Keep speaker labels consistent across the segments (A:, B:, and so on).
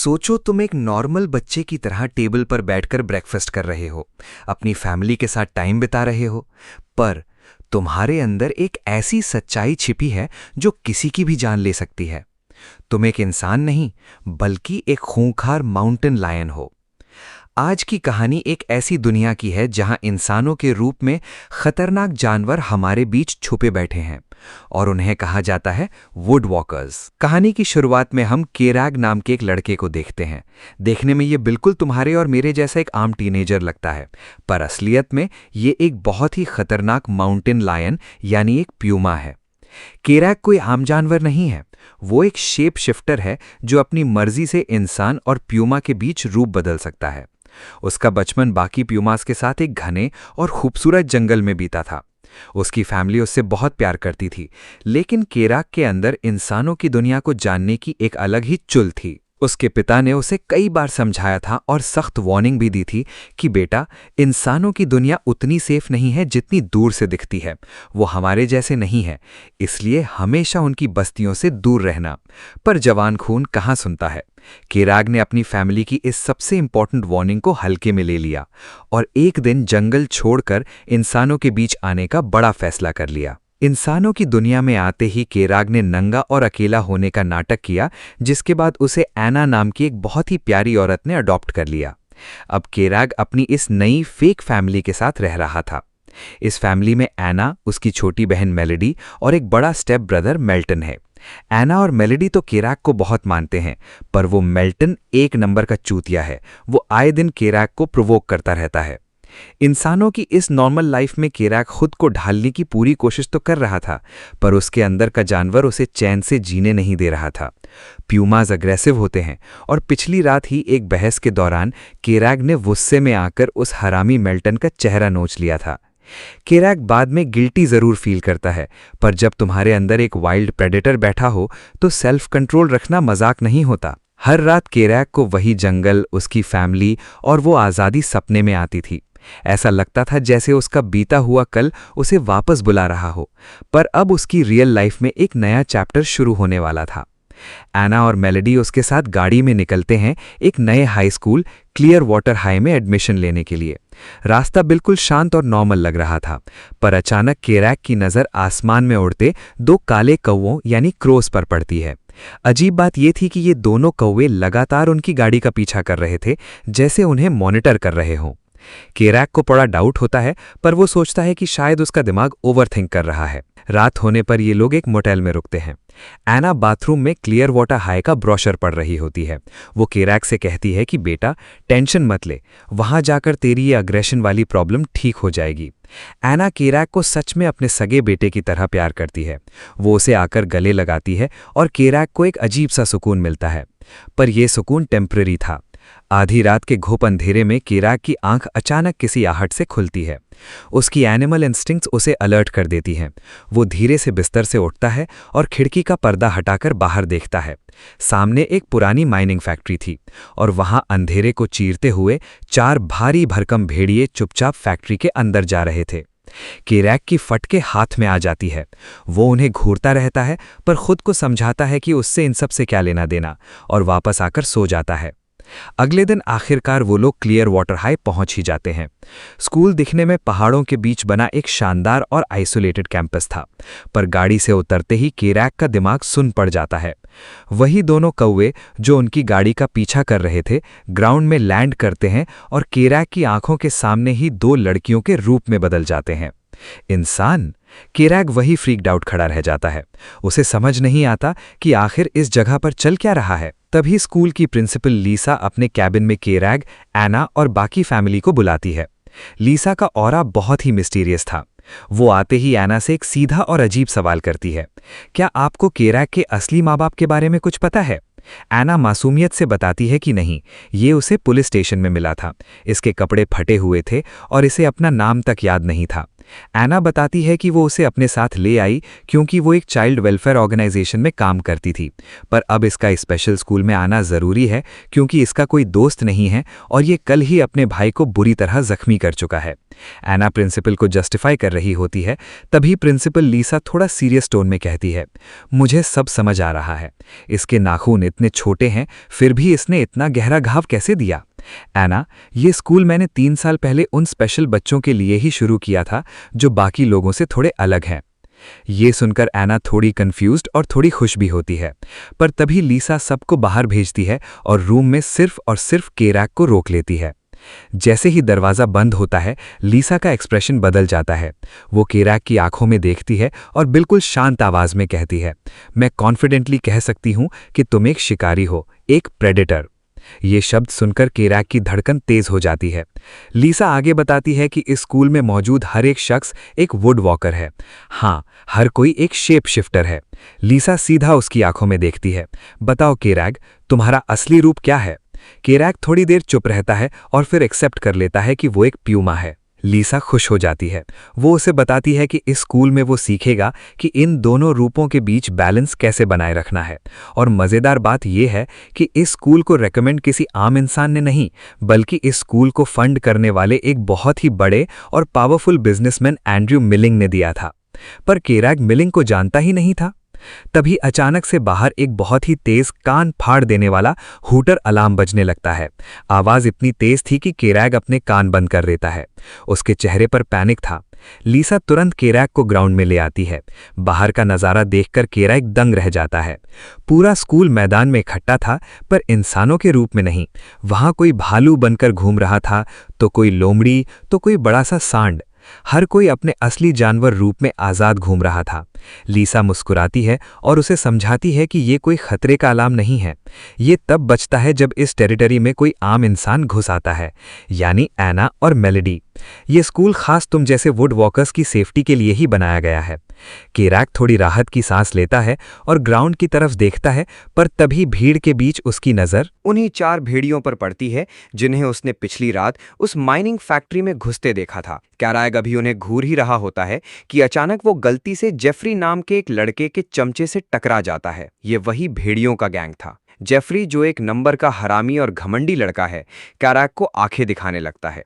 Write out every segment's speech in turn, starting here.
A: सोचो तुम एक नॉर्मल बच्चे की तरह टेबल पर बैठकर ब्रेकफास्ट कर रहे हो, अपनी फैमिली के साथ टाइम बिता रहे हो, पर तुम्हारे अंदर एक ऐसी सच्चाई छिपी है जो किसी की भी जान ले सकती है। तुम एक इंसान नहीं, बल्कि एक खूंखार माउंटेन लायन हो। आज की कहानी एक ऐसी दुनिया की है जहां इंसानों के रूप में खतरनाक जानवर हमारे बीच छुपे बैठे हैं और उन्हें कहा जाता है वुड वॉकर्स। कहानी की शुरुआत में हम केराग नाम के एक लड़के को देखते हैं। देखने में ये बिल्कुल तुम्हारे और मेरे जैसा एक आम टीनेजर लगता है, पर असलियत में ये एक बहुत ही खतरनाक माउंटेन लायन यानी एक प्यूमा है। केराग कोई आम जानवर नहीं है, वो एक शेप शिफ्टर है जो अपनी मर्जी से इंसान और प्यूमा के बीच रूप बदल सकता है। उसका बचपन बाकी प्यूमास के साथ एक घने और खूबसूरत जंगल में बीता था। उसकी फैमिली उससे बहुत प्यार करती थी, लेकिन केराग के अंदर इंसानों की दुनिया को जानने की एक अलग ही चुल थी। उसके पिता ने उसे कई बार समझाया था और सख्त वार्निंग भी दी थी कि बेटा, इंसानों की दुनिया उतनी सेफ नहीं है जितनी दूर से दिखती है। वो हमारे जैसे नहीं है, इसलिए हमेशा उनकी बस्तियों से दूर रहना। पर जवान खून कहाँ सुनता है। केराग ने अपनी फैमिली की इस सबसे इंपॉर्टेंट वार्निंग को हल्के में ले लिया और एक दिन जंगल छोड़कर इंसानों के बीच आने का बड़ा फैसला कर लिया। इंसानों की दुनिया में आते ही केराग ने नंगा और अकेला होने का नाटक किया, जिसके बाद उसे एना नाम की एक बहुत ही प्यारी औरत ने अडॉप्ट कर लिया। अब केराग अपनी इस नई फेक फैमिली के साथ रह रहा था। इस फैमिली में एना, उसकी छोटी बहन मेलेडी और एक बड़ा स्टेप ब्रदर मेल्टन है। एना और मेलेडी तो केराग को बहुत मानते हैं, पर वो मेल्टन एक नंबर का चूतिया है। वो आए दिन केराग को प्रोवोक करता रहता है। इंसानों की इस नॉर्मल लाइफ में केराग खुद को ढालने की पूरी कोशिश तो कर रहा था, पर उसके अंदर का जानवर उसे चैन से जीने नहीं दे रहा था। प्यूमाज अग्रेसिव होते हैं और पिछली रात ही एक बहस के दौरान केराग ने गुस्से में आकर उस हरामी मेल्टन का चेहरा नोच लिया था। केराग बाद में गिल्टी जरूर फील करता है, पर जब तुम्हारे अंदर एक वाइल्ड प्रेडेटर बैठा हो तो सेल्फ कंट्रोल रखना मजाक नहीं होता। हर रात केराग को वही जंगल, उसकी फैमिली और वो आज़ादी सपने में आती थी। ऐसा लगता था जैसे उसका बीता हुआ कल उसे वापस बुला रहा हो, पर अब उसकी रियल लाइफ में एक नया चैप्टर शुरू होने वाला था। एना और मेलेडी उसके साथ गाड़ी में निकलते हैं एक नए high school clear water high में एडमिशन लेने के लिए। रास्ता बिल्कुल शांत और नॉर्मल लग रहा था, पर अचानक केराग की नज़र आसमान में उड़ते दो काले कौवों यानी क्रोस पर पड़ती है। अजीब बात यह थी कि ये दोनों कौवे लगातार उनकी गाड़ी का पीछा कर रहे थे, जैसे उन्हें मॉनिटर कर रहे हों। केराग को बड़ा डाउट होता है, पर वो सोचता है कि शायद उसका दिमाग ओवरथिंक कर रहा है। रात होने पर ये लोग एक मोटेल में रुकते हैं। एना बाथरूम में क्लियर वाटर हाई का ब्रोशर पढ़ रही होती है। वो केराग से कहती है कि बेटा, टेंशन मत ले, वहां जाकर तेरी ये अग्रेशन वाली प्रॉब्लम ठीक हो जाएगी। एना केराग को सच में अपने सगे बेटे की तरह प्यार करती है। वो उसे आकर गले लगाती है और केराग को एक अजीब सा सुकून मिलता है, पर यह सुकून टेम्पररी था। आधी रात के घुप अंधेरे में केराग की आंख अचानक किसी आहट से खुलती है। उसकी एनिमल इंस्टिंक्ट्स उसे अलर्ट कर देती हैं। वो धीरे से बिस्तर से उठता है और खिड़की का पर्दा हटाकर बाहर देखता है। सामने एक पुरानी माइनिंग फैक्ट्री थी और वहां अंधेरे को चीरते हुए 4 भारी भरकम भेड़िए चुपचाप फैक्ट्री के अंदर जा रहे थे। केराग की फटके हाथ में आ जाती है। वो उन्हें घूरता रहता है, पर खुद को समझाता है कि उससे इन सब से क्या लेना देना, और वापस आकर सो जाता है। अगले दिन आखिरकार वो लोग क्लियर वाटर हाई पहुंच ही जाते हैं। स्कूल दिखने में पहाड़ों के बीच बना एक शानदार और आइसोलेटेड कैंपस था, पर गाड़ी से उतरते ही केराग का दिमाग सुन पड़ जाता है। वही दोनों कौवे जो उनकी गाड़ी का पीछा कर रहे थे, ग्राउंड में लैंड करते हैं और केराग की आंखों के सामने ही 2 लड़कियों के रूप में बदल जाते हैं। इंसान? केराग वही फ्रीक्ड आउट खड़ा रह जाता है। उसे समझ नहीं आता कि आखिर इस जगह पर चल क्या रहा है। तभी स्कूल की प्रिंसिपल लीसा अपने कैबिन में केराग, एना और बाकी फैमिली को बुलाती है। लीसा का ऑरा बहुत ही मिस्टीरियस था। वो आते ही एना से एक सीधा और अजीब सवाल करती है, क्या आपको केराग के असली माँ बाप के बारे में कुछ पता है? एना मासूमियत से बताती है कि नहीं, ये उसे पुलिस स्टेशन में मिला था। इसके कपड़े फटे हुए थे और इसे अपना नाम तक याद नहीं था। एना बताती है कि वो उसे अपने साथ ले आई क्योंकि वो एक चाइल्ड वेलफेयर ऑर्गेनाइजेशन में काम करती थी, पर अब इसका स्पेशल स्कूल में आना ज़रूरी है क्योंकि इसका कोई दोस्त नहीं है और ये कल ही अपने भाई को बुरी तरह जख्मी कर चुका है। एना प्रिंसिपल को जस्टिफाई कर रही होती है, तभी प्रिंसिपल लीसा थोड़ा सीरियस टोन में कहती है, मुझे सब समझ आ रहा है। इसके नाखून इतने छोटे हैं, फिर भी इसने इतना गहरा घाव कैसे दिया? एना, ये स्कूल मैंने 3 साल पहले उन स्पेशल बच्चों के लिए ही शुरू किया था जो बाकी लोगों से थोड़े अलग हैं। ये सुनकर एना थोड़ी कंफ्यूज्ड और थोड़ी खुश भी होती है, पर तभी लीसा सबको बाहर भेजती है और रूम में सिर्फ और सिर्फ केराक को रोक लेती है। जैसे ही दरवाज़ा बंद होता है, लीसा का एक्सप्रेशन बदल जाता है। वो केराक की आंखों में देखती है और बिल्कुल शांत आवाज़ में कहती है, मैं कॉन्फिडेंटली कह सकती हूँ कि तुम एक शिकारी हो, एक प्रेडेटर। ये शब्द सुनकर केराक की धड़कन तेज हो जाती है। लीसा आगे बताती है कि इस स्कूल में मौजूद हर एक शख्स एक वुड वॉकर है। हाँ, हर कोई एक शेप शिफ्टर है। लीसा सीधा उसकी आंखों में देखती है। बताओ केराक, तुम्हारा असली रूप क्या है? केराक थोड़ी देर चुप रहता है और फिर एक्सेप्ट कर लेता है कि वो एक प्यूमा है। लीसा खुश हो जाती है। वो उसे बताती है कि इस स्कूल में वो सीखेगा कि इन दोनों रूपों के बीच बैलेंस कैसे बनाए रखना है। और मज़ेदार बात यह है कि इस स्कूल को रेकमेंड किसी आम इंसान ने नहीं, बल्कि इस स्कूल को फंड करने वाले एक बहुत ही बड़े और पावरफुल बिजनेसमैन एंड्रयू मिलिंग ने दिया था। पर केराक मिलिंग को जानता ही नहीं था। तभी अचानक से बाहर एक बहुत ही तेज कान फाड़ देने वाला हूटर अलार्म बजने लगता है। आवाज इतनी तेज थी कि केराक अपने कान बंद कर लेता है। उसके चेहरे पर पैनिक था। लीसा तुरंत केराक को ग्राउंड में ले आती है। बाहर का नज़ारा देखकर केराक दंग रह जाता है। पूरा स्कूल मैदान में इकट्ठा था, पर इंसानों के रूप में नहीं। वहां कोई भालू बनकर घूम रहा था, तो कोई लोमड़ी, तो कोई बड़ा सा सांड। हर कोई अपने असली जानवर रूप में आज़ाद घूम रहा था। लीसा मुस्कुराती है और उसे समझाती है कि ये कोई खतरे का अलार्म नहीं है। ये तब बजता है जब इस टेरिटरी में कोई आम इंसान घुस आता है, यानी एना और मेलेडी। ये स्कूल खास तुम जैसे वुड वॉकर्स की सेफ्टी के लिए ही बनाया गया है। केराक थोड़ी राहत की सांस लेता है और ग्राउंड की तरफ देखता है, पर तभी भीड़ के बीच उसकी नज़र
B: उन्हीं 4 भेड़ियों पर पड़ती है जिन्हें उसने पिछली रात उस माइनिंग फैक्ट्री में घुसते देखा था। केराक अभी उन्हें घूर ही रहा होता है कि अचानक वो गलती से जेफरी नाम के एक लड़के के चमचे से टकरा जाता है। ये वही भेड़ियों का गैंग था। जेफरी, जो एक नंबर का हरामी और घमंडी लड़का है, केराक को आंखें दिखाने लगता है।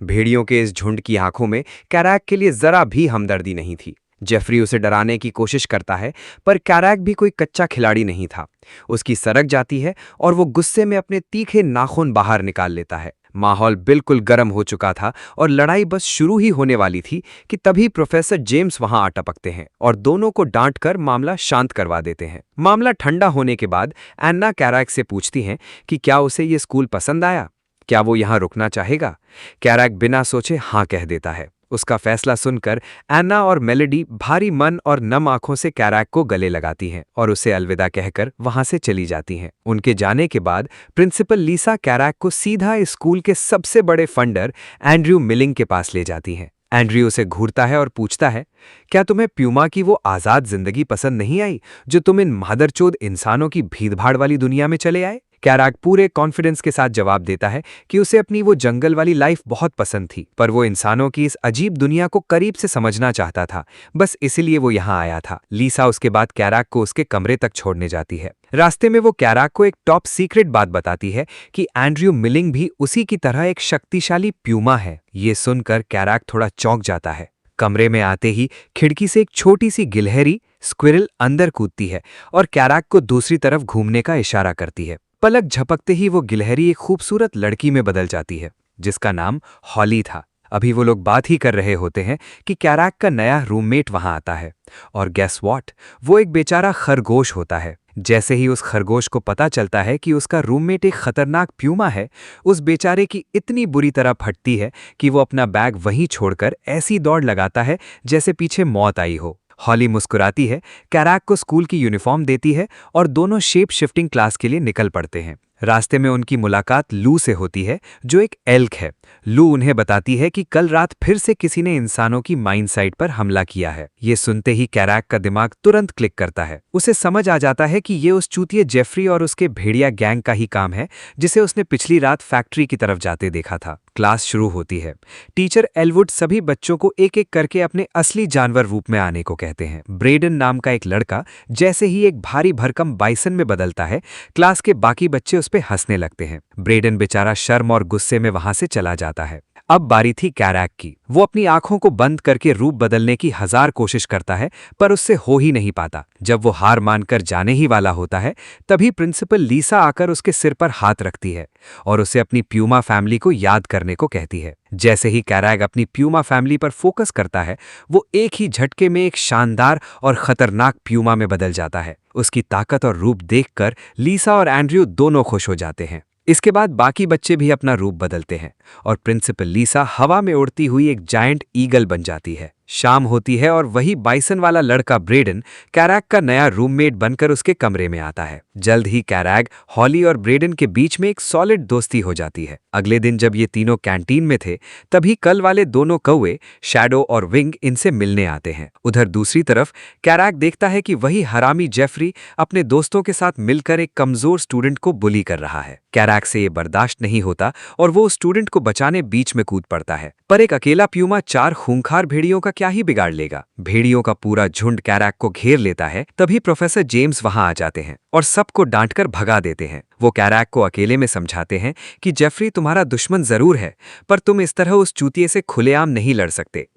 B: भेड़ियों के इस झुंड की आंखों में केराक के लिए जरा भी हमदर्दी नहीं थी। जेफरी उसे डराने की कोशिश करता है, पर केराक भी कोई कच्चा खिलाड़ी नहीं था। उसकी सरक जाती है और वो गुस्से में अपने तीखे नाखून बाहर निकाल लेता है। माहौल बिल्कुल गर्म हो चुका था और लड़ाई बस शुरू ही होने वाली थी कि तभी प्रोफेसर जेम्स वहां आ टपकते हैं और दोनों को डांट कर मामला शांत करवा देते हैं। मामला ठंडा होने के बाद एन्ना केराक से पूछती हैं कि क्या उसे ये स्कूल पसंद आया, क्या वो यहाँ रुकना चाहेगा। केराक बिना सोचे हाँ कह देता है। उसका फैसला सुनकर एन्ना और मेलेडी भारी मन और नम आंखों से केराक को गले लगाती हैं और उसे अलविदा कहकर वहां से चली जाती हैं। उनके जाने के बाद प्रिंसिपल लीसा केराक को सीधा इस स्कूल के सबसे बड़े फंडर एंड्रयू मिलिंग के पास ले जाती हैं। एंड्रयू उसे घूरता है और पूछता है, क्या तुम्हें प्यूमा की वो आज़ाद जिंदगी पसंद नहीं आई जो तुम इन मादरचोद इंसानों की भीड़भाड़ वाली दुनिया में चले आए? केराक पूरे कॉन्फिडेंस के साथ जवाब देता है कि उसे अपनी वो जंगल वाली लाइफ बहुत पसंद थी, पर वो इंसानों की इस अजीब दुनिया को करीब से समझना चाहता था, बस इसीलिए वो यहाँ आया था। लीसा उसके बाद केराक को उसके कमरे तक छोड़ने जाती है। रास्ते में वो केराक को एक टॉप सीक्रेट बात बताती है कि एंड्रयू मिलिंग भी उसी की तरह एक शक्तिशाली प्यूमा है। ये सुनकर केराक थोड़ा चौंक जाता है। कमरे में आते ही खिड़की से एक छोटी सी गिलहरी स्क्विरल अंदर कूदती है और केराक को दूसरी तरफ घूमने का इशारा करती है। पलक झपकते ही वो गिलहरी एक खूबसूरत लड़की में बदल जाती है जिसका नाम हॉली था। अभी वो लोग बात ही कर रहे होते हैं कि केराक का नया रूममेट वहां आता है और गेस व्हाट, वो एक बेचारा खरगोश होता है। जैसे ही उस खरगोश को पता चलता है कि उसका रूममेट एक खतरनाक प्यूमा है, उस बेचारे की इतनी बुरी तरह फटती है कि वो अपना बैग वहीं छोड़कर ऐसी दौड़ लगाता है जैसे पीछे मौत आई हो। हॉली मुस्कुराती है, केराक को स्कूल की यूनिफॉर्म देती है और दोनों शेप शिफ्टिंग क्लास के लिए निकल पड़ते हैं।
A: रास्ते में उनकी मुलाकात लू से होती है, जो एक एल्क है। लू उन्हें बताती है कि कल रात फिर से किसी ने इंसानों की माइन साइट पर हमला किया है। ये सुनते ही कैराक का दिमाग तुरंत क्लिक करता है। उसे समझ आ जाता है कि ये उस चूतिए जेफरी और उसके भेड़िया गैंग का ही काम है, जिसे उसने पिछली रात फैक्ट्री की तरफ जाते देखा था। क्लास शुरू होती है। टीचर एलवुड सभी बच्चों को एक एक करके अपने असली जानवर रूप में आने को कहते हैं। ब्रेडन नाम का एक लड़का जैसे ही एक भारी भरकम बाइसन में बदलता है, क्लास के बाकी बच्चे उस पे हंसने लगते हैं। ब्रेडन बेचारा शर्म और गुस्से में वहां से चला जाता है। अब बारी थी कैराक की। वो अपनी आंखों को बंद करके रूप बदलने की 1000 कोशिश करता है, पर उससे हो ही नहीं पाता। जब वो हार मानकर जाने ही वाला होता है, तभी प्रिंसिपल लीसा आकर उसके सिर पर हाथ रखती है और उसे अपनी प्यूमा फैमिली को याद करने को कहती है। जैसे ही कैराग अपनी प्यूमा फैमिली पर फोकस करता है, वो एक ही झटके में एक शानदार और खतरनाक प्यूमा में बदल जाता है। उसकी ताकत और रूप देखकर लीसा और एंड्रयू दोनों खुश हो जाते हैं। इसके बाद बाकी बच्चे भी अपना रूप बदलते हैं और प्रिंसिपल लीसा हवा में उड़ती हुई एक जायंट ईगल बन जाती है। शाम होती है और वही बाइसन वाला लड़का ब्रेडन कैराग का नया रूममेट बनकर उसके कमरे में आता है। जल्द ही कैराग, हॉली और ब्रेडन के बीच में एक सॉलिड दोस्ती हो जाती है। अगले दिन जब ये तीनों कैंटीन में थे, तभी कल वाले दोनों कौवे शैडो और विंग इनसे मिलने आते हैं। उधर दूसरी तरफ कैराग देखता है कि वही हरामी जेफरी अपने दोस्तों के साथ मिलकर एक कमजोर स्टूडेंट को बुली कर रहा है। कैराग से ये बर्दाश्त नहीं होता और वो स्टूडेंट को बचाने बीच में कूद पड़ता है, पर एक अकेला प्यूमा 4 खूंखार भेड़ियों का क्या ही बिगाड़ लेगा। भेड़ियों का पूरा झुंड कैराग को घेर लेता है। तभी प्रोफेसर जेम्स वहां आ जाते हैं और सबको डांटकर भगा देते हैं। वो कैराग को अकेले में समझाते हैं कि जेफरी तुम्हारा दुश्मन जरूर है, पर तुम इस तरह उस चूतिए से खुलेआम नहीं लड़ सकते।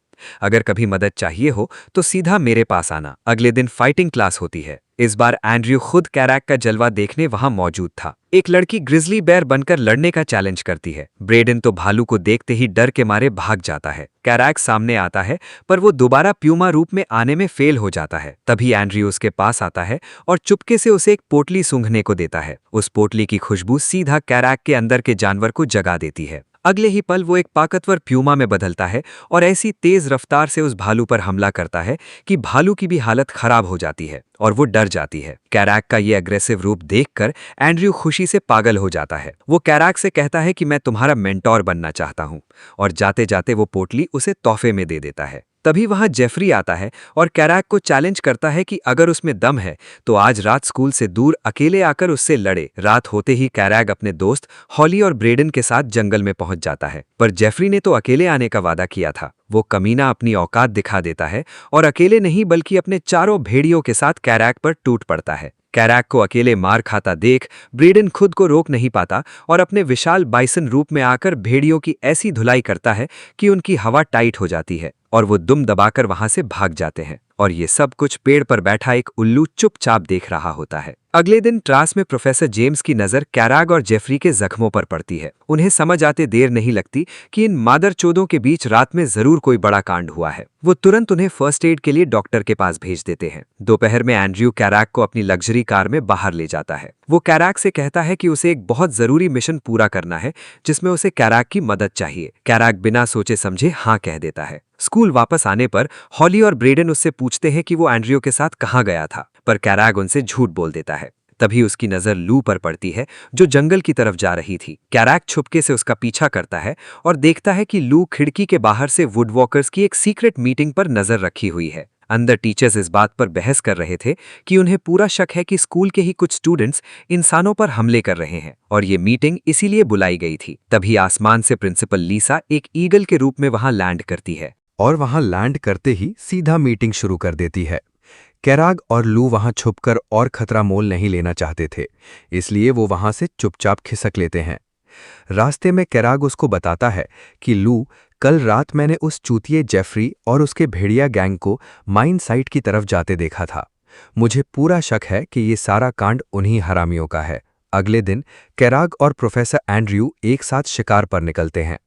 A: अगर कभी मदद चाहिए हो तो सीधा मेरे पास आना। अगले दिन फाइटिंग क्लास होती है। इस बार एंड्रयू खुद कैराक का जलवा देखने वहां मौजूद था। एक लड़की ग्रिजली बेयर बनकर लड़ने का चैलेंज करती है। ब्रेडन तो भालू को देखते ही डर के मारे भाग जाता है। कैराक सामने आता है, पर वो दोबारा प्यूमा रूप में आने में फेल हो जाता है। तभी एंड्रयू उसके पास आता है और चुपके से उसे एक पोटली सूंघने को देता है। उस पोटली की खुशबू सीधा कैराक के अंदर के जानवर को जगा देती है। अगले ही पल वो एक ताकतवर प्यूमा में बदलता है और ऐसी तेज रफ्तार से उस भालू पर हमला करता है कि भालू की भी हालत खराब हो जाती है और वो डर जाती है। कैराक का ये अग्रेसिव रूप देखकर एंड्रयू खुशी से पागल हो जाता है। वो कैराक से कहता है कि मैं तुम्हारा मेंटोर बनना चाहता हूँ, और जाते जाते वो पोटली उसे तोहफे में दे देता है। तभी वहां जेफरी आता है और कैराक को चैलेंज करता है कि अगर उसमें दम है तो आज रात स्कूल से दूर अकेले आकर उससे लड़े। रात होते ही कैराक अपने दोस्त हॉली और ब्रेडन के साथ जंगल में पहुंच जाता है, पर जेफरी ने तो अकेले आने का वादा किया था। वो कमीना अपनी औकात दिखा देता है और अकेले नहीं बल्कि अपने चारों भेड़ियों के साथ कैराक पर टूट पड़ता है। कैराक को अकेले मार खाता देख ब्रेडन खुद को रोक नहीं पाता और अपने विशाल बाइसन रूप में आकर भेड़ियों की ऐसी धुलाई करता है कि उनकी हवा टाइट हो जाती है और वो दुम दबाकर वहां से भाग जाते हैं। और ये सब कुछ पेड़ पर बैठा एक उल्लू चुपचाप देख रहा होता है। अगले दिन क्लास में प्रोफेसर जेम्स की नजर कैराग और जेफरी के जख्मों पर पड़ती है। उन्हें समझ आते देर नहीं लगती कि इन मादरचोदों के बीच रात में जरूर कोई बड़ा कांड हुआ है। वो तुरंत उन्हें फर्स्ट एड के लिए डॉक्टर के पास भेज देते हैं। दोपहर में एंड्रयू कैराग को अपनी लग्जरी कार में बाहर ले जाता है। वो कैराग से कहता है कि उसे एक बहुत जरूरी मिशन पूरा करना है, जिसमें उसे कैराग की मदद चाहिए। कैराग बिना सोचे समझे हाँ कह देता है। स्कूल वापस आने पर हॉली और ब्रेडन उससे पूछते हैं कि वो एंड्रयू के साथ कहाँ गया था, पर कैराग उनसे झूठ बोल देता है। तभी उसकी नजर लू पर पड़ती है, जो जंगल की तरफ जा रही थी। कैराग छुपके से उसका पीछा करता है और देखता है कि लू खिड़की के बाहर से वुडवॉकर्स की एक सीक्रेट मीटिंग पर नजर रखी हुई है। अंदर टीचर्स इस बात पर बहस कर रहे थे कि उन्हें पूरा शक है कि स्कूल के ही कुछ स्टूडेंट्स इंसानों पर हमले कर रहे हैं और ये मीटिंग इसीलिए बुलाई गई थी। तभी आसमान से प्रिंसिपल लीसा एक ईगल के रूप में वहां लैंड करती है
B: और वहां लैंड करते ही सीधा मीटिंग शुरू कर देती है। कैराग और लू वहां छुपकर और खतरा मोल नहीं लेना चाहते थे, इसलिए वो वहां से चुपचाप खिसक लेते हैं। रास्ते में कैराग उसको बताता है कि लू, कल रात मैंने उस चूतिए जेफरी और उसके भेड़िया गैंग को माइन साइट की तरफ जाते देखा था। मुझे पूरा शक है कि ये सारा कांड उन्हीं हरामियों का है। अगले दिन कैराग और प्रोफेसर एंड्रयू एक साथ शिकार पर निकलते हैं।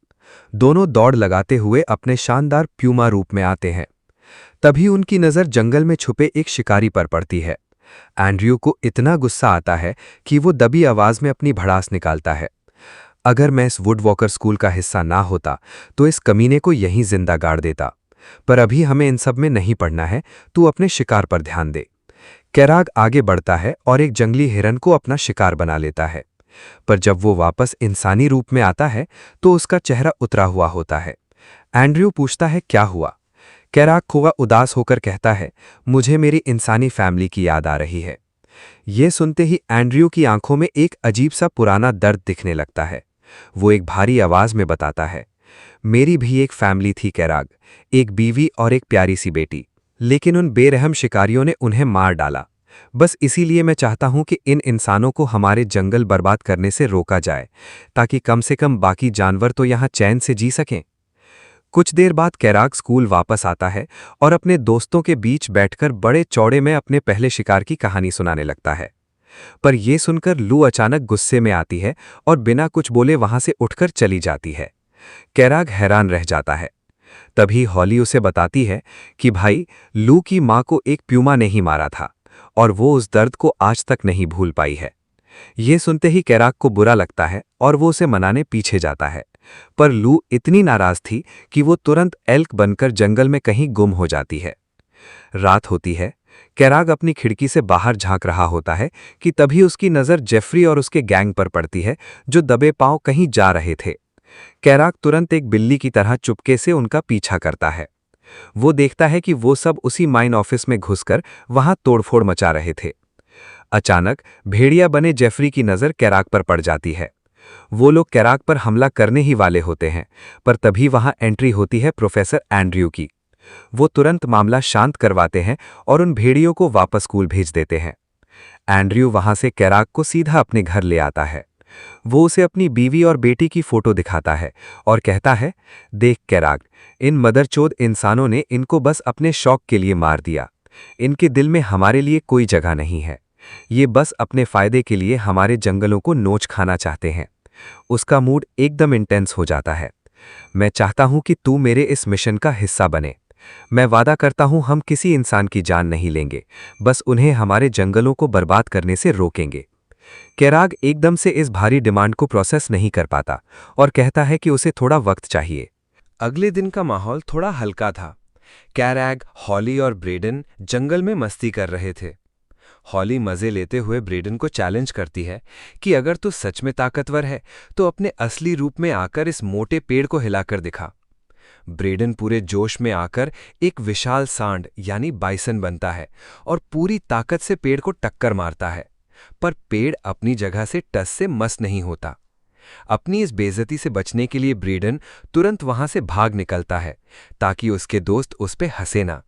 B: दोनों दौड़ लगाते हुए अपने शानदार प्यूमा रूप में आते हैं। तभी उनकी नजर जंगल में छुपे एक शिकारी पर पड़ती है। एंड्रयू को इतना गुस्सा आता है कि वो दबी आवाज में अपनी भड़ास निकालता है। अगर मैं इस वुडवॉकर स्कूल का हिस्सा ना होता तो इस कमीने को यहीं जिंदा गाड़ देता, पर अभी हमें इन सब में नहीं पड़ना है, तू अपने शिकार पर ध्यान दे। कैराग आगे बढ़ता है और एक जंगली हिरन को अपना शिकार बना लेता है। पर जब वो वापस इंसानी रूप में आता है तो उसका चेहरा उतरा हुआ होता है। एंड्रयू पूछता है क्या हुआ। कैराक थोड़ा उदास होकर कहता है, मुझे मेरी इंसानी फैमिली की याद आ रही है। ये सुनते ही एंड्रयू की आंखों में एक अजीब सा पुराना दर्द दिखने लगता है। वो एक भारी आवाज में बताता है, मेरी भी एक फैमिली थी कैराग, एक बीवी और एक प्यारी सी बेटी, लेकिन उन बेरहम शिकारियों ने उन्हें मार डाला। बस इसीलिए मैं चाहता हूं कि इन इंसानों को हमारे जंगल बर्बाद करने से रोका जाए, ताकि कम से कम बाकी जानवर तो यहां चैन से जी सकें। कुछ देर बाद कैराग स्कूल वापस आता है और अपने दोस्तों के बीच बैठकर बड़े चौड़े में अपने पहले शिकार की कहानी सुनाने लगता है। पर यह सुनकर लू अचानक गुस्से में आती है और बिना कुछ बोले वहां से उठकर चली जाती है। कैराग हैरान रह जाता है। तभी हॉली उसे बताती है कि भाई, लू की मां को एक प्यूमा ने ही मारा था और वो उस दर्द को आज तक नहीं भूल पाई है। ये सुनते ही कैराग को बुरा लगता है और वो उसे मनाने पीछे जाता है, पर लू इतनी नाराज थी कि वो तुरंत एल्क बनकर जंगल में कहीं गुम हो जाती है। रात होती है। कैराग अपनी खिड़की से बाहर झांक रहा होता है कि तभी उसकी नज़र जेफरी और उसके गैंग पर पड़ती है, जो दबे पांव कहीं जा रहे थे। कैराग तुरंत एक बिल्ली की तरह चुपके से उनका पीछा करता है। वो देखता है कि वो सब उसी माइन ऑफिस में घुसकर वहां तोड़फोड़ मचा रहे थे। अचानक भेड़िया बने जेफरी की नज़र कैराग पर पड़ जाती है। वो लोग कैराग पर हमला करने ही वाले होते हैं, पर तभी वहां एंट्री होती है प्रोफेसर एंड्रयू की। वो तुरंत मामला शांत करवाते हैं और उन भेड़ियों को वापस स्कूल भेज देते हैं। एंड्रयू वहां से कैराग को सीधा अपने घर ले आता है। वो उसे अपनी बीवी और बेटी की फोटो दिखाता है और कहता है, देख कैराग, इन मदरचोद इंसानों ने इनको बस अपने शौक के लिए मार दिया। इनके दिल में हमारे लिए कोई जगह नहीं है। ये बस अपने फायदे के लिए हमारे जंगलों को नोच खाना चाहते हैं। उसका मूड एकदम इंटेंस हो जाता है। मैं चाहता हूं कि तू मेरे इस मिशन का हिस्सा बने। मैं वादा करता हूं हम किसी इंसान की जान नहीं लेंगे, बस उन्हें हमारे जंगलों को बर्बाद करने से रोकेंगे। कैराग एकदम से इस भारी डिमांड को प्रोसेस नहीं कर पाता और कहता है कि उसे थोड़ा वक्त चाहिए।
A: अगले दिन का माहौल थोड़ा हल्का था। कैराग, हॉली और ब्रेडन जंगल में मस्ती कर रहे थे। हॉली मजे लेते हुए ब्रेडन को चैलेंज करती है कि अगर तू सच में ताकतवर है तो अपने असली रूप में आकर इस मोटे पेड़ को हिलाकर दिखा। ब्रेडन पूरे जोश में आकर एक विशाल सांड यानी बाइसन बनता है और पूरी ताकत से पेड़ को टक्कर मारता है, पर पेड़ अपनी जगह से टस से मस नहीं होता। अपनी इस बेइज्जती से बचने के लिए ब्रेडन तुरंत वहां से भाग निकलता है ताकि उसके दोस्त उस पे हंसे ना।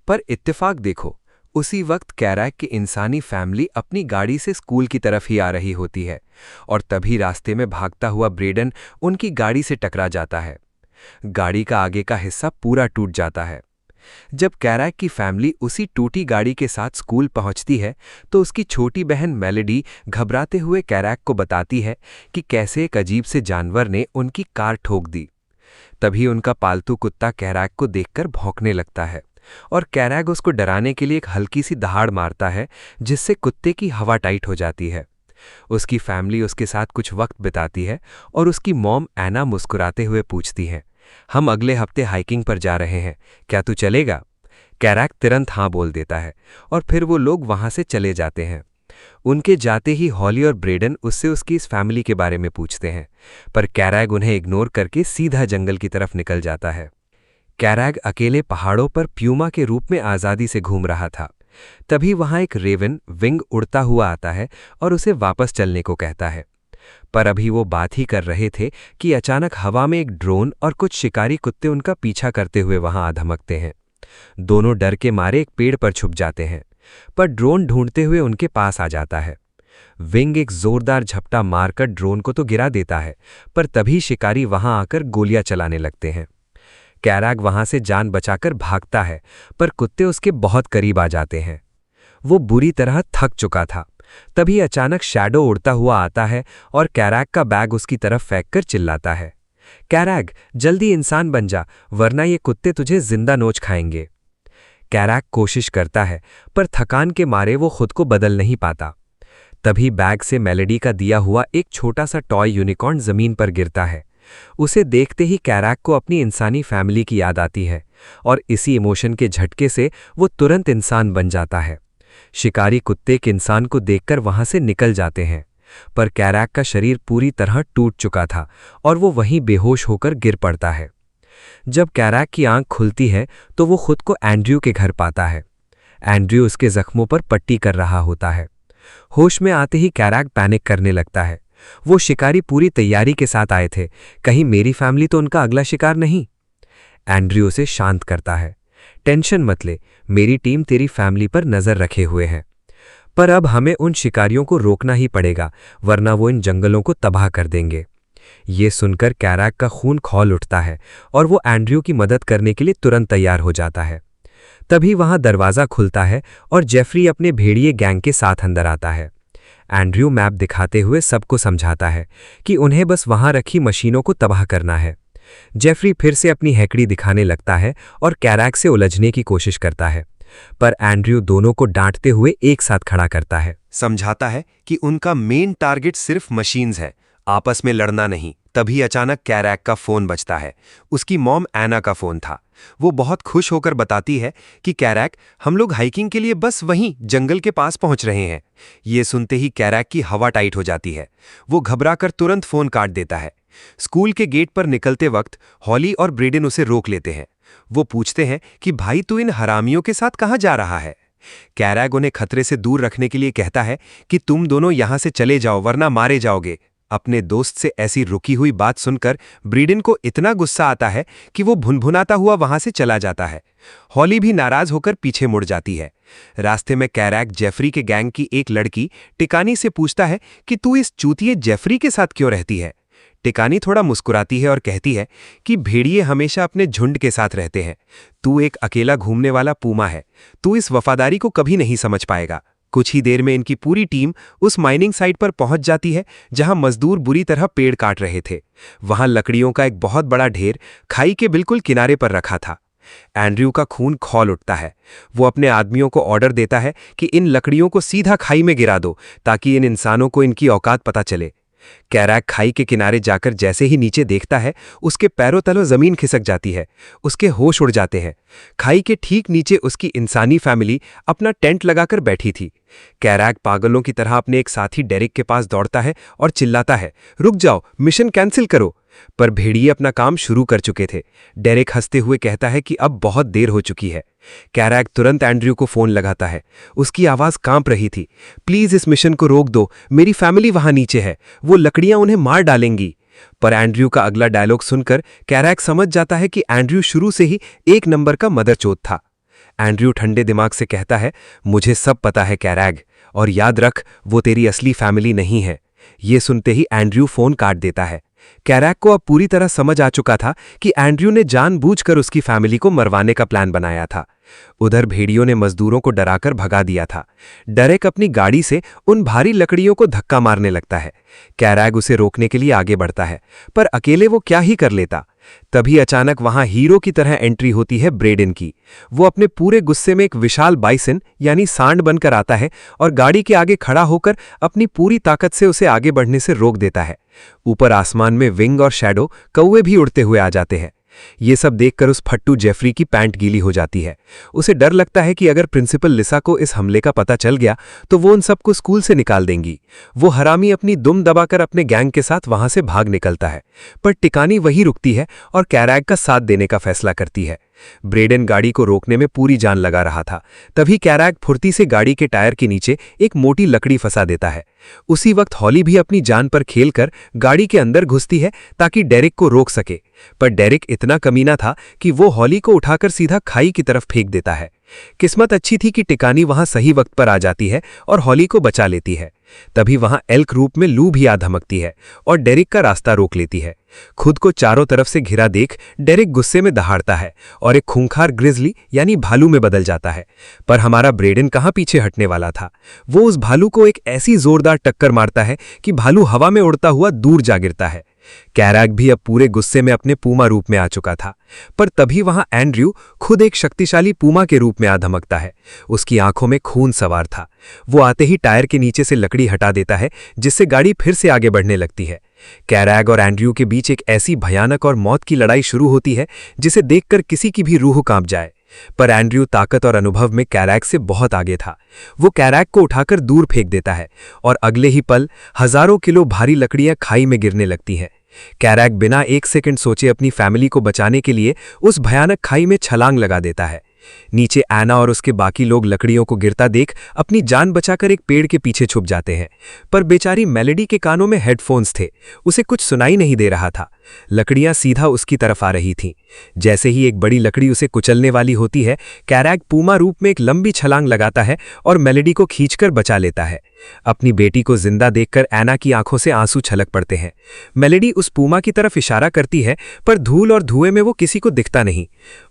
A: पर इत्तेफाक देखो, उसी वक्त कैराग की इंसानी फैमिली अपनी गाड़ी से स्कूल की तरफ ही आ रही होती है और तभी रास्ते में भागता हुआ ब्रेडन उनकी गाड़ी से टकरा जाता है। गाड़ी का आगे का हिस्सा पूरा टूट जाता है। जब कैराग की फैमिली उसी टूटी गाड़ी के साथ स्कूल पहुंचती है तो उसकी छोटी बहन मेलेडी घबराते हुए कैराग को बताती है कि कैसे एक अजीब से जानवर ने उनकी कार ठोक दी। तभी उनका पालतू कुत्ता कैराग को देखकर भौंकने लगता है और कैराग उसको डराने के लिए एक हल्की सी दहाड़ मारता है, जिससे कुत्ते की हवा टाइट हो जाती है। उसकी फैमिली उसके साथ कुछ वक्त बिताती है और उसकी मॉम एना मुस्कुराते हुए पूछती है, हम अगले हफ्ते हाइकिंग पर जा रहे हैं, क्या तू चलेगा? कैराग तुरंत हाँ बोल देता है और फिर वो लोग वहां से चले जाते हैं। उनके जाते ही हॉली और ब्रेडन उससे उसकी इस फैमिली के बारे में पूछते हैं, पर कैराग उन्हें इग्नोर करके सीधा जंगल की तरफ निकल जाता है। कैराग अकेले पहाड़ों पर प्यूमा के रूप में आज़ादी से घूम रहा था। तभी वहां एक रेवन विंग उड़ता हुआ आता है और उसे वापस चलने को कहता है। पर अभी वो बात ही कर रहे थे कि अचानक हवा में एक ड्रोन और कुछ शिकारी कुत्ते उनका पीछा करते हुए वहां आ धमकते हैं। दोनों डर के मारे एक पेड़ पर छुप जाते हैं, पर ड्रोन ढूंढते हुए उनके पास आ जाता है। विंग एक जोरदार झपटा मारकर ड्रोन को तो गिरा देता है, पर तभी शिकारी वहां आकर गोलियां चलाने लगते हैं। कैराग वहां से जान बचाकर भागता है, पर कुत्ते उसके बहुत करीब आ जाते हैं। वो बुरी तरह थक चुका था। तभी अचानक शैडो उड़ता हुआ आता है और कैराग का बैग उसकी तरफ फेंककर चिल्लाता है, कैराग जल्दी इंसान बन जा, वरना ये कुत्ते तुझे जिंदा नोच खाएंगे। कैराग कोशिश करता है, पर थकान के मारे वो खुद को बदल नहीं पाता। तभी बैग से मेलेडी का दिया हुआ एक छोटा सा टॉय यूनिकॉर्न जमीन पर गिरता है। उसे देखते ही कैराग को अपनी इंसानी फैमिली की याद आती है और इसी इमोशन के झटके से वो तुरंत इंसान बन जाता है। शिकारी कुत्ते के इंसान को देखकर वहां से निकल जाते हैं,
C: पर कैराक का शरीर पूरी तरह टूट चुका था और वो वहीं बेहोश होकर गिर पड़ता है। जब कैराक की आंख खुलती है तो वो खुद को एंड्रयू के घर पाता है। एंड्रयू उसके जख्मों पर पट्टी कर रहा होता है। होश में आते ही कैराक पैनिक करने लगता है। वो शिकारी पूरी तैयारी के साथ आए थे, कहीं मेरी फैमिली तो उनका अगला शिकार नहीं। एंड्रयू उसे शांत करता है। टेंशन मत ले, मेरी टीम तेरी फैमिली पर नजर रखे हुए हैं। पर अब हमें उन शिकारियों को रोकना ही पड़ेगा, वरना वो इन जंगलों को तबाह कर देंगे। ये सुनकर कैराक का खून खौल उठता है और वो एंड्रयू की मदद करने के लिए तुरंत तैयार हो जाता है। तभी वहां दरवाजा खुलता है और जेफरी अपने भेड़िए गैंग के साथ अंदर आता है। एंड्रयू मैप दिखाते हुए सबको समझाता है कि उन्हें बस वहां रखी मशीनों को तबाह करना है। जेफरी फिर से अपनी हैकड़ी दिखाने लगता है और कैराक से उलझने की कोशिश करता है, पर एंड्रयू दोनों को डांटते हुए एक साथ खड़ा करता है।
B: समझाता है कि उनका मेन टारगेट सिर्फ मशीन्स है, आपस में लड़ना नहीं। तभी अचानक कैराक का फोन बजता है। उसकी मॉम एना का फोन था। वो बहुत खुश होकर बताती है कि कैराक, हम लोग हाइकिंग के लिए बस वहीं जंगल के पास पहुंच रहे हैं। ये सुनते ही कैराक की हवा टाइट हो जाती है। वो घबराकर तुरंत फोन काट देता है। स्कूल के गेट पर निकलते वक्त हॉली और ब्रेडन उसे रोक लेते हैं। वो पूछते हैं कि भाई, तू इन हरामियों के साथ कहाँ जा रहा है? कैराक उन्हें खतरे से दूर रखने के लिए कहता है कि तुम दोनों यहां से चले जाओ वरना मारे जाओगे। अपने दोस्त से ऐसी रुकी हुई बात सुनकर ब्रेडन को इतना गुस्सा आता है कि वो भुनभुनाता हुआ वहां से चला जाता है। हॉली भी नाराज होकर पीछे मुड़ जाती है। रास्ते में कैराक जेफरी के गैंग की एक लड़की टिकानी से पूछता है कि तू इस चूतिए जेफरी के साथ क्यों रहती है? टिकानी थोड़ा मुस्कुराती है और कहती है कि भेड़िए हमेशा अपने झुंड के साथ रहते हैं। तू एक अकेला घूमने वाला पूमा है। तू इस वफादारी को कभी नहीं समझ पाएगा। कुछ ही देर में इनकी पूरी टीम उस माइनिंग साइट पर पहुंच जाती है जहां मजदूर बुरी तरह पेड़ काट रहे थे। वहां लकड़ियों का एक बहुत बड़ा ढेर खाई के बिल्कुल किनारे पर रखा था। एंड्रयू का खून खौल उठता है। वो अपने आदमियों को ऑर्डर देता है कि इन लकड़ियों को सीधा खाई में गिरा दो ताकि इन इंसानों को इनकी औकात पता चले। कैराक खाई के किनारे जाकर जैसे ही नीचे देखता है, उसके पैरों तलों जमीन खिसक जाती है। उसके होश उड़ जाते हैं। खाई के ठीक नीचे उसकी इंसानी फैमिली अपना टेंट लगाकर बैठी थी। कैराक पागलों की तरह अपने एक साथी डेरिक के पास दौड़ता है और चिल्लाता है, रुक जाओ, मिशन कैंसिल करो। पर भेड़िए अपना काम शुरू कर चुके थे। डेरिक हंसते हुए कहता है कि अब बहुत देर हो चुकी है। कैराक तुरंत एंड्रयू को फोन लगाता है। उसकी आवाज कांप रही थी, प्लीज इस मिशन को रोक दो, मेरी फैमिली वहां नीचे है, वो लकड़ियां उन्हें मार डालेंगी। पर एंड्रयू का अगला डायलॉग सुनकर कैराक समझ जाता है कि एंड्रयू शुरू से ही एक नंबर का मदरचोद था। एंड्रयू ठंडे दिमाग से कहता है, मुझे सब पता है कैराक, और याद रख, वो तेरी असली फैमिली नहीं है। ये सुनते ही एंड्रयू फोन काट देता है। कैराक को अब पूरी तरह समझ आ चुका था कि एंड्रयू ने जानबूझकर उसकी फैमिली को मरवाने का प्लान बनाया था। उधर भेड़ियों ने मजदूरों को डराकर भगा दिया था। डेरेक अपनी गाड़ी से उन भारी लकड़ियों को धक्का मारने लगता है। कैराक उसे रोकने के लिए आगे बढ़ता है, पर अकेले वो क्या ही कर लेता। तभी अचानक वहां हीरो की तरह एंट्री होती है ब्रेडन की। वो अपने पूरे गुस्से में एक विशाल बाइसन यानी सांड बनकर आता है और गाड़ी के आगे खड़ा होकर अपनी पूरी ताकत से उसे आगे बढ़ने से रोक देता है। ऊपर आसमान में विंग और शैडो कौवे भी उड़ते हुए आ जाते हैं। ये सब देखकर उस फट्टू जेफरी की पैंट गीली हो जाती है। उसे डर लगता है कि अगर प्रिंसिपल लिसा को इस हमले का पता चल गया तो वो उन सबको स्कूल से निकाल देंगी। वो हरामी अपनी दुम दबाकर अपने गैंग के साथ वहां से भाग निकलता है, पर टिकानी वही रुकती है और कैराक का साथ देने का फैसला करती है। ब्रेडन गाड़ी को रोकने में पूरी जान लगा रहा था। तभी कैराक फुर्ती से गाड़ी के टायर के नीचे एक मोटी लकड़ी फंसा देता है। उसी वक्त हॉली भी अपनी जान पर खेलकर गाड़ी के अंदर घुसती है ताकि डेरिक को रोक सके, पर डेरिक इतना कमीना था कि वो हॉली को उठाकर सीधा खाई की तरफ फेंक देता है। किस्मत अच्छी थी कि टिकानी वहां सही वक्त पर आ जाती है और हॉली को बचा लेती है। तभी वहां एल्क रूप में लू भी आ धमकती है और डेरिक का रास्ता रोक लेती है। खुद को चारों तरफ से घिरा देख डेरिक गुस्से में दहाड़ता है और एक खूंखार ग्रिजली यानी भालू में बदल जाता है। पर हमारा ब्रेडन कहां पीछे हटने वाला था। वो उस भालू को एक ऐसी जोरदार टक्कर मारता है कि भालू हवा में उड़ता हुआ दूर जा गिरता है। कैराक भी अब पूरे गुस्से में अपने पूमा रूप में आ चुका था, पर तभी वहां एंड्रयू खुद एक शक्तिशाली पूमा के रूप में आ धमकता है। उसकी आंखों में खून सवार था। वो आते ही टायर के नीचे से लकड़ी हटा देता है, जिससे गाड़ी फिर से आगे बढ़ने लगती है। कैराक और एंड्रयू के बीच एक ऐसी भयानक और मौत की लड़ाई शुरू होती है जिसे देखकर किसी की भी रूह कांप जाए।
C: पर एंड्रयू ताकत और अनुभव में कैरैक से बहुत आगे था। वो कैरैक को उठाकर दूर फेंक देता है और अगले ही पल हजारों किलो भारी लकड़ियां खाई में गिरने लगती हैं। कैरैक बिना एक सेकंड सोचे अपनी फैमिली को बचाने के लिए उस भयानक खाई में छलांग लगा देता है। नीचे एना और उसके बाकी लोग लकड़ियों को गिरता देख अपनी जान बचाकर एक पेड़ के पीछे छुप जाते हैं, पर बेचारी मेलेडी के कानों में हेडफोन्स थे, उसे कुछ सुनाई नहीं दे रहा था। लकड़ियां सीधा उसकी तरफ आ रही थीं। जैसे ही एक बड़ी लकड़ी उसे कुचलने वाली होती है, कैरैक पूमा रूप में एक लंबी छलांग लगाता है और मेलेडी को खींचकर बचा लेता है। अपनी बेटी को जिंदा देखकर एना की आंखों से आंसू छलक पड़ते हैं। मेलेडी उस पूमा की तरफ इशारा करती है, पर धूल और धुएं में वो किसी को दिखता नहीं।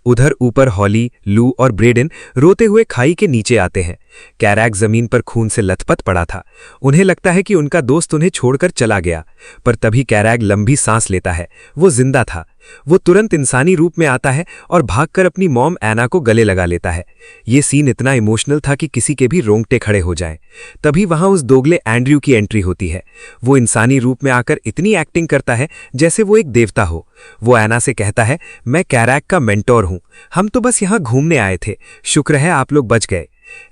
C: उधर ऊपर हॉली, लू और ब्रेडन रोते हुए खाई के नीचे आते हैं। कैरैक जमीन पर खून से लथपथ पड़ा था। उन्हें लगता है कि उनका दोस्त उन्हें छोड़कर चला गया, पर तभी कैरैक लंबी सांस लेता है। वो जिंदा था। वो तुरंत इंसानी रूप में आता है और भागकर अपनी मॉम एना को गले लगा लेता है। ये सीन इतना इमोशनल था कि किसी के भी रोंगटे खड़े हो जाएं। तभी वहां उस दोगले एंड्रयू की एंट्री होती है। वो इंसानी रूप में आकर इतनी एक्टिंग करता है जैसे वो एक देवता हो। वो एना से कहता है, मैं कैरैक का मेंटोर हूं, हम तो बस यहां घूमने आए थे, शुक्र है आप लोग बच गए।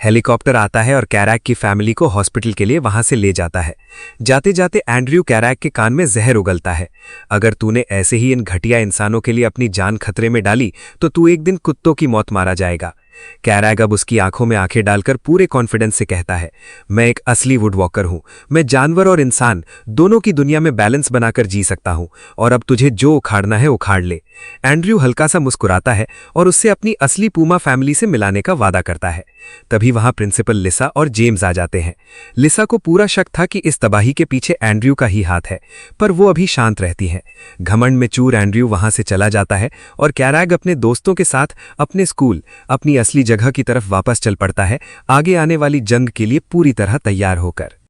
C: हेलीकॉप्टर आता है और कैरैक की फैमिली को हॉस्पिटल के लिए वहां से ले जाता है। जाते जाते एंड्रयू कैरैक के कान में जहर उगलता है, अगर तूने ऐसे ही इन घटिया इंसानों के लिए अपनी जान खतरे में डाली तो तू एक दिन कुत्तों की मौत मारा जाएगा। कैरैक अब उसकी आंखों में आंखें डालकर पूरे कॉन्फिडेंस से कहता है, मैं एक असली वुडवॉकर हूं, मैं जानवर और इंसान दोनों की दुनिया में बैलेंस बनाकर जी सकता हूं, और अब तुझे जो उखाड़ना है उखाड़ ले। एंड्रयू हल्का सा मुस्कुराता है और उससे अपनी असली पूमा फैमिली से मिलाने का वादा करता है। तभी वहां प्रिंसिपल लिसा और जेम्स आ जाते हैं। लिसा को पूरा शक था कि इस तबाही के पीछे एंड्रयू का ही हाथ है, पर वो अभी शांत रहती है। घमंड में चूर एंड्रयू वहां से चला जाता है और कैरैक अपने दोस्तों के साथ अपने स्कूल, अपनी असली जगह की तरफ वापस चल पड़ता है, आगे आने वाली जंग के लिए पूरी तरह तैयार होकर।